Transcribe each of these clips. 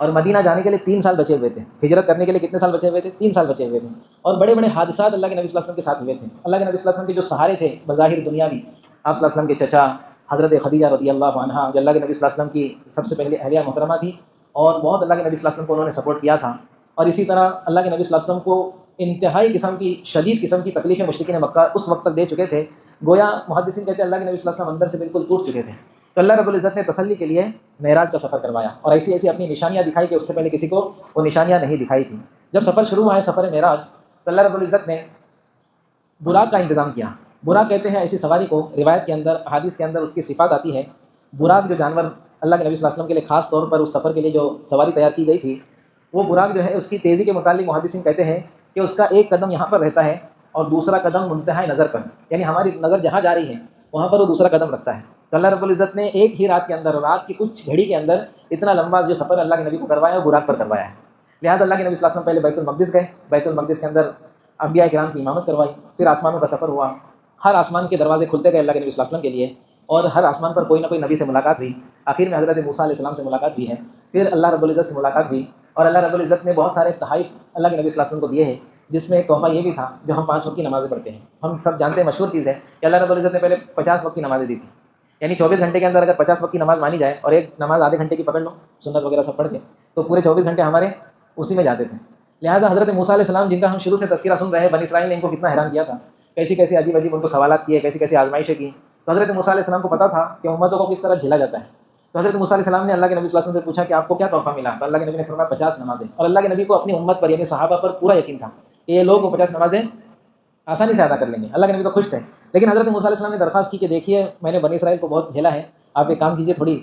اور مدینہ جانے کے لیے 3 سال بچے ہوئے تھے. ہجرت کرنے کے لیے کتنے سال بچے ہوئے تھے؟ 3 سال بچے ہوئے تھے. اور بڑے بڑے حادثات اللہ کے نبی صلی اللہ علیہ وسلم کے ساتھ ہوئے تھے. اللہ کے نبی صلی اللہ علیہ وسلم کے جو سہارے تھے بظاہر دنیاوی، آپ صلی اللہ علیہ وسلم کے چچا حضرت خدیجہ رضی اللہ عنہا، جو اللہ کے نبی صلی اللہ علیہ وسلم کی سب سے پہلے اہلیہ محترمہ تھی، اور بہت اللہ کے نبی صلی اللہ علیہ وسلم کو انہوں نے سپورٹ کیا تھا. اور اسی طرح اللہ کے نبی صلی اللہ علیہ وسلم کو انتہائی قسم کی شدید قسم کی تکلیفیں مشرکین مکہ اس وقت تک دے چکے تھے، گویا محدثین کہتے ہیں اللہ کے نبی صلی اللہ علیہ وسلم اندر سے بالکل ٹوٹ چکے تھے. تو اللہ رب العزت نے تسلی کے لیے معراج کا سفر کروایا، اور ایسی ایسی اپنی نشانیاں دکھائی کہ اس سے پہلے کسی کو وہ نشانیاں نہیں دکھائی تھیں. جب سفر شروع ہوا ہے سفر معراج، تو اللہ رب العزت نے براق کا انتظام کیا. براق کہتے ہیں ایسی سواری کو، روایت کے اندر حدیث کے اندر اس کی صفات آتی ہے. براق جو جانور اللہ کے نبی صلی اللہ علیہ وسلم کے لیے خاص طور پر اس سفر کے لیے جو سواری تیار کی گئی تھی، وہ براق جو ہے اس کی تیزی کے متعلق محدثین کہتے ہیں کہ اس کا ایک قدم یہاں پر رہتا ہے اور دوسرا قدم منتہائی نظر پر، یعنی ہماری نظر جہاں جا رہی ہے وہاں پر وہ دوسرا قدم رکھتا ہے. تو اللہ رب العزت نے ایک ہی رات کے اندر، رات کی کچھ گھڑی کے اندر، اتنا لمبا جو سفر اللہ کے نبی کو کروایا وہ براق پر کروایا ہے. لہٰذا اللہ کے نبی صلی اللہ علیہ وسلم پہلے بیت المقدس گئے، بیت المقدس کے اندر انبیاء کرام کی امامت کروائی، پھر آسمانوں کا سفر ہوا، ہر آسمان کے دروازے کھلتے گئے اللہ کے نبی صلی اللہ علیہ وسلم کے لیے، اور ہر آسمان پر کوئی نہ کوئی نبی سے ملاقات ہوئی. آخر میں حضرت موسیٰ علیہ السلام سے ملاقات ہوئی ہے، پھر اللہ رب العزت سے ملاقات ہوئی، اور اللہ رب العزت نے بہت سارے تحائف اللہ کے نبی صلی اللہ علیہ وسلم کو دیے ہیں، جس میں ایک تحفہ یہ بھی تھا جو ہم 5 وقت کی نمازیں پڑھتے ہیں. ہم سب جانتے ہیں، مشہور چیز ہے کہ اللہ رب العزت نے پہلے 50 وقت کی نمازیں دی تھی، یعنی 24 گھنٹے کے اندر اگر 50 وقت کی نماز مانی جائے اور ایک نماز آدھے گھنٹے کی پکڑ لو سنت وغیرہ سب پڑھ کے، تو پورے 24 گھنٹے ہمارے اسی میں جاتے تھے. لہٰذا حضرت موسیٰ علیہ السلام، جن کا ہم شروع سے تذکرہ سن رہے ہیں، بنی اسرائیل نے ان کو کتنا حیران کیا تھا، کیسی کیسی عجیب عجیب ان کو سوالات کیے، کیسی کیسی آزمائشیں کی. تو حضرت موسیٰ علیہ السلام کو پتا تھا کہ امتوں کو کس طرح جھیلا جاتا ہے. تو حضرت موسیٰ علیہ السلام نے اللہ کے نبی صلی اللہ علیہ وسلم سے پوچھا کہ آپ کو کیا تحفہ ملا؟ تو اللہ کے نبی نے فرمایا 50 نمازیں. اور اللہ کے نبی کو اپنی امت پر یعنی صحابہ پر پورا یقین تھا کہ یہ لوگ وہ 50 نمازیں آسانی سے ادا کر لیں گے. اللہ کے نبی تو خوش تھے، لیکن حضرت موسیٰ علیہ السلام نے درخواست کی کہ دیکھیے میں نے بنی اسرائیل کو بہت جھیلا ہے، آپ ایک کام کیجیے، تھوڑی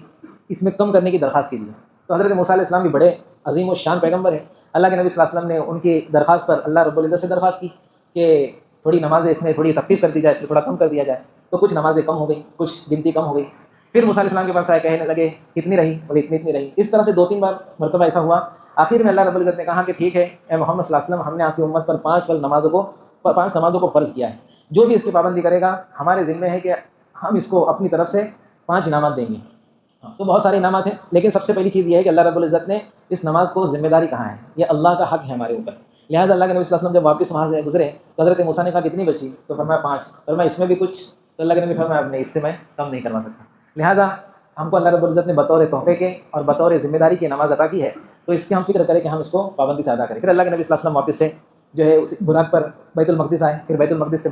اس میں کم کرنے کی درخواست کیجیے. تو حضرت موسیٰ علیہ السلام بھی بڑے عظیم و شان پیغمبر ہیں. اللہ کے نبی صلی اللہ علیہ وسلم نے ان کی درخواست پر اللہ رب العزت سے درخواست کی کہ تھوڑی نمازیں اس میں تھوڑی تخفیف کر دی جائے، اس میں تھوڑا کم کر دیا جائے. تو کچھ نمازیں کم ہو گئی، کچھ گنتی کم ہو گئی. پھر موسیٰ علیہ السلام کے پاس آئے، کہنے لگے کتنی رہی؟ بولے اتنی رہی. اس طرح سے 2-3 بار مرتبہ ایسا ہوا. آخر میں اللہ رب العزت نے کہا کہ ٹھیک ہے اے محمد صلی اللہ علیہ وسلم، ہم نے آپ کی امت پر 5 نمازوں کو فرض کیا ہے، جو بھی اس کی پابندی کرے گا ہمارے ذمہ ہے کہ ہم اس کو اپنی طرف سے 5 انعامات دیں گے. تو بہت سارے انعامات ہیں، لیکن سب سے پہلی چیز یہ ہے کہ اللہ رب العزت نے اس نماز کو ذمہ داری کہا ہے، یہ اللہ کا حق ہے ہمارے اوپر. لہٰذا اللہ کے نبی صلی اللہ علیہ وسلم جب واپس وہاں سے گزرے تو حضرت موسیٰ نے کہا کتنی بچی؟ تو فرمایا 5. فرمایا اس میں بھی کچھ؟ تو اللہ کے نبی فرمایا نہیں، اس سے میں کم نہیں کروا سکتا. لہٰذا ہم کو اللہ رب العزت نے بطور تحفے کے اور بطور ذمہ داری کی نماز عطا کی ہے، تو اس کی ہم فکر کریں کہ ہم اس کو پابندی سے ادا کریں. پھر اللہ کے نبی صلی اللہ علیہ وسلم واپس سے جو ہے اس براق پر بیت المقدس آئے، پھر بیت المقدس سے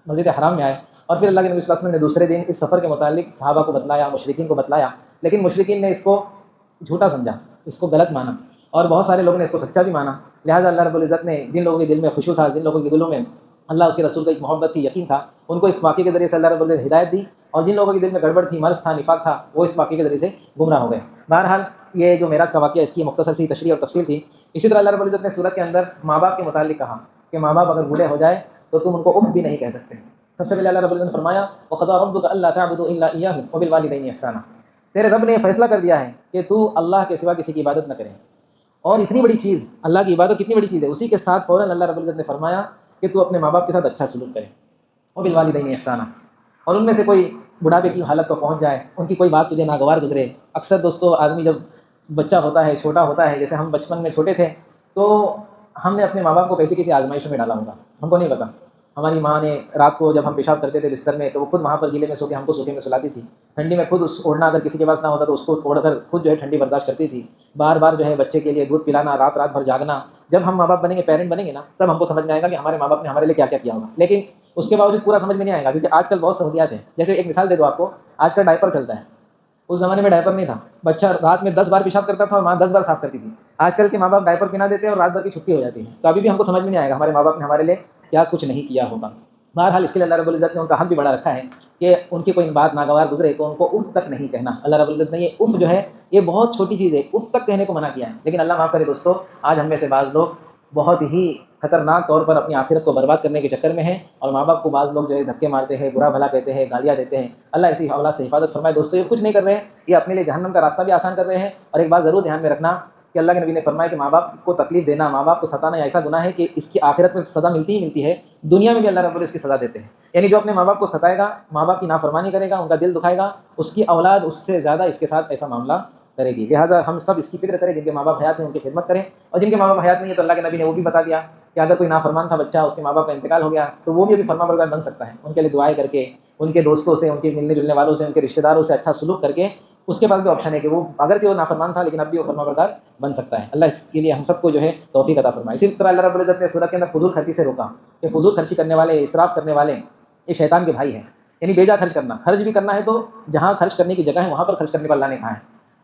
مسجد حرام میں آئے، اور پھر اللہ کے نبی صلی اللہ علیہ وسلم نے دوسرے دن اس سفر کے متعلق صحابہ کو بتلایا، مشرکین کو بتلایا. لیکن مشرکین نے اس کو جھوٹا سمجھا، اس کو غلط مانا، اور بہت سارے لوگوں نے اس کو سچا بھی مانا. لہٰذا اللہ رب العزت نے جن لوگوں کے دل میں خشوع تھا، جن لوگوں کے دلوں میں اللہ اس کے رسول کا ایک محبت تھی، یقین تھا، ان کو اس واقعے کے ذریعے سے اللہ رب العزت ہدایت دی. اور جن لوگوں کے دل میں گڑبڑ تھی، مرض تھا، نفاق تھا، وہ اس واقعے کے ذریعے سے گمراہ ہو گئے. بہرحال یہ جو معراج کا واقعہ، اس کی مختصر سی تشریح اور تفصیل تھی. اسی طرح اللہ رب العزت نے سورت کے اندر ماں باپ کے متعلق کہا کہ ماں باپ اگر بوڑھے ہو جائے تو تم ان کو اف بھی نہیں کہہ سکتے. سب سے پہلے اللہ رب العزت نے فرمایا وَقَضَىٰ رَبُّكَ أَلَّا تَعْبُدُوا إِلَّا إِيَّاهُ وَبِالْوَالِدَيْنِ إِحْسَانًا. تیرے رب نے فیصلہ کر دیا ہے کہ تو اللہ کے سوا کسی کی عبادت نہ کرے. اور اتنی بڑی چیز، اللہ کی عبادت کتنی بڑی چیز ہے، اسی کے ساتھ فوراً اللہ رب العزت نے فرمایا کہ تو اپنے ماں باپ کے ساتھ اچھا سلوک کرے. وَبِالْوَالِدَيْنِ إِحْسَانًا. اور ان میں سے کوئی بڑھاپے کی حالت کو پہنچ جائے، ان کی کوئی بات تجھے ناگوار گزرے. اکثر دوستو آدمی جب بچہ ہوتا ہے، چھوٹا ہوتا ہے، جیسے ہم بچپن میں چھوٹے تھے، تو ہم نے اپنے ماں باپ کو کسی آزمائشوں میں ڈالا ہوگا، ہم کو نہیں پتا. ہماری ماں نے رات کو جب ہم پیشاب کرتے تھے بستر میں، تو وہ خود وہاں پر گیلے میں سو کے ہم کو سوکھے میں سلاتی تھی. ٹھنڈی میں خود اس اوڑھنا اگر کسی کے پاس نہ ہوتا تو اس کو اوڑھ کر خود جو ہے ٹھنڈی برداشت کرتی تھی. بار بار جو ہے بچے کے لیے دودھ پلانا، رات رات بھر جاگنا. جب ہم ماں باپ بنیں گے، پیرنٹ بنیں گے نا، تب ہم کو سمجھ میں آئے گا کہ ہمارے ماں باپ نے ہمارے لیے کیا کیا کیا ہوگا. لیکن اس کے باوجود پورا سمجھ میں نہیں آئے گا، کیونکہ آج کل بہت سہولیات ہیں. جیسے ایک مثال دے دو آپ کو، آج کل ڈائپر چلتا ہے. اس زمانے میں ڈائپر نہیں تھا، بچہ رات میں 10 بار پیشاب کرتا تھا اور ماں 10 بار صاف کرتی تھی. آج کل کے ماں باپ ڈائپر پہنا دیتے ہیں اور رات بھر کی چھٹی ہو جاتی ہے. تو ابھی بھی ہم کو سمجھ میں نہیں آئے گا ہمارے ماں باپ نے ہمارے لیے کیا کچھ نہیں کیا ہوگا. بہرحال اس کے لیے اللہ رب العزت نے ان کا حق بھی بڑا رکھا ہے کہ ان کی کوئی بات ناگوار گزرے تو ان کو اف تک نہیں کہنا. اللہ رب العزت نے یہ اف جو ہے یہ بہت چھوٹی چیز ہے، اف تک کہنے کو منع کیا ہے. لیکن اللہ معاف کرے دوستو، آج ہم میں سے بعض لوگ بہت ہی خطرناک طور پر اپنی آخرت کو برباد کرنے کے چکر میں ہیں، اور ماں باپ کو بعض لوگ جو ہے دھکے مارتے ہیں، برا بھلا کہتے ہیں، گالیاں دیتے ہیں. اللہ ایسی اولاد سے حفاظت فرمائے. دوستو یہ کچھ نہیں کر رہے ہیں، یہ اپنے لیے جہنم کا راستہ بھی آسان کر رہے ہیں. اور ایک بات ضرور دھیان میں رکھنا کہ اللہ کے نبی نے فرمایا کہ ماں باپ کو تکلیف دینا، ماں باپ کو ستانا ایسا گناہ ہے کہ اس کی آخرت میں سزا ملتی ہی ملتی ہے، دنیا میں بھی اللہ رب العزت اس کی سزا دیتے ہیں. یعنی جو اپنے ماں باپ کو ستائے گا، ماں باپ کی نافرمانی کرے گا، ان کا دل دکھائے گا، اس کی اولاد اس سے زیادہ اس کے ساتھ ایسا معاملہ کرے گی. لہٰذا ہم سب اس کی فکر کریں, جن کے ماں باپ حیات ہیں ان کی خدمت کریں, اور جن کے ماں باپ حیات نہیں ہے تو اللہ کے نبی نے وہ بھی بتا دیا کہ اگر کوئی نافرمان تھا بچہ, اس کے ماں باپ کا انتقال ہو گیا تو وہ بھی ابھی فرما بردار بن سکتا ہے. ان کے لیے دعائیں کر کے, ان کے دوستوں سے, ان کے ملنے جلنے والوں سے, ان کے رشتہ داروں سے اچھا سلوک کر کے اس کے پاس بھی آپشن ہے کہ وہ اگرچہ وہ نافرمان تھا لیکن اب بھی وہ فرما بردار بن سکتا ہے. اللہ اس کے لیے ہم سب کو جو ہے توفیق عطا فرمائے. اسی طرح اللہ رب العزت نے سورت کے اندر فضول خرچی سے روکا کہ فضول خرچی کرنے والے, اسراف کرنے والے یہ شیطان کے بھائی ہیں. یعنی بیجا خرچ کرنا, خرچ بھی کرنا ہے تو جہاں خرچ کرنے کی جگہ ہے وہاں پر خرچ کرنے کو اللہ نے کہا ہے.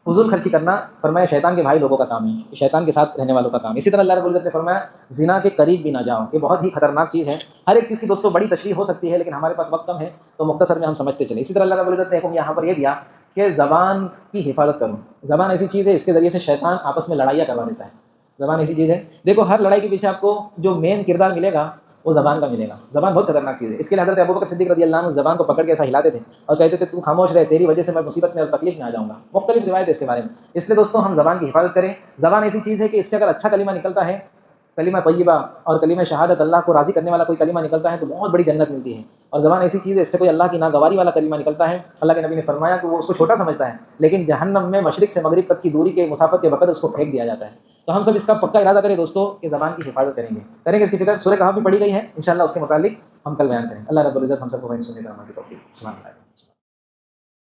فضول خرچی کرنا فرمایا شیطان کے بھائی لوگوں کا کام ہے, یہ شیطان کے ساتھ رہنے والوں کا کام ہے. اسی طرح اللہ رب العزت نے فرمایا زنا کے قریب بھی نہ جاؤ, یہ بہت ہی خطرناک چیز ہے. ہر ایک چیز کی دوستوں بڑی تشریح ہو سکتی ہے لیکن ہمارے پاس وقت کم ہے تو مختصر میں ہم سمجھتے چلیں. اسی طرح اللہ رب العزت نے حکم یہاں پر یہ دیا کہ زبان کی حفاظت کرو. زبان ایسی چیز ہے اس کے ذریعے سے شیطان آپس میں لڑائیاں کروا دیتا ہے. زبان ایسی چیز ہے, دیکھو ہر لڑائی کے پیچھے آپ کو جو مین کردار ملے گا وہ زبان کا ملے گا. زبان بہت خطرناک چیز ہے. اس کے لیے حضرت ابوبکر صدیق رضی اللہ عنہ زبان کو پکڑ کے ایسا ہلاتے تھے اور کہتے تھے تو خاموش رہے, تیری وجہ سے میں مصیبت میں اور تکلیف میں آ جاؤں گا. مختلف روایت ہے اس کے بارے میں. اس لیے دوستوں ہم زبان کی حفاظت کریں. زبان ایسی چیز ہے کہ اس سے اگر اچھا کلمہ نکلتا ہے, کلمہ طیبہ اور کلمہ شہادت, اللہ کو راضی کرنے والا کوئی کلمہ نکلتا ہے تو بہت بڑی جنت ملتی ہے. اور زبان ایسی چیز ہے اس سے کوئی اللہ کی ناگواری والا کلمہ نکلتا ہے, اللہ کے نبی نے فرمایا کہ وہ اس کو چھوٹا سمجھتا ہے لیکن جہنم میں مشرق سے مغرب تک کی دوری کے مسافت کے وقت اس کو پھینک دیا جاتا ہے. تو ہم سب اس کا پکا ارادہ کریں دوستوں کہ زبان کی حفاظت کریں گے اس کی فکر. سورہ کہف میں پڑھی گئی ہے, انشاءاللہ اس کے متعلق ہم کل بیان کریں. اللہ رب العزت ہم سب کو سننے کا توفیق. سبحان اللہ.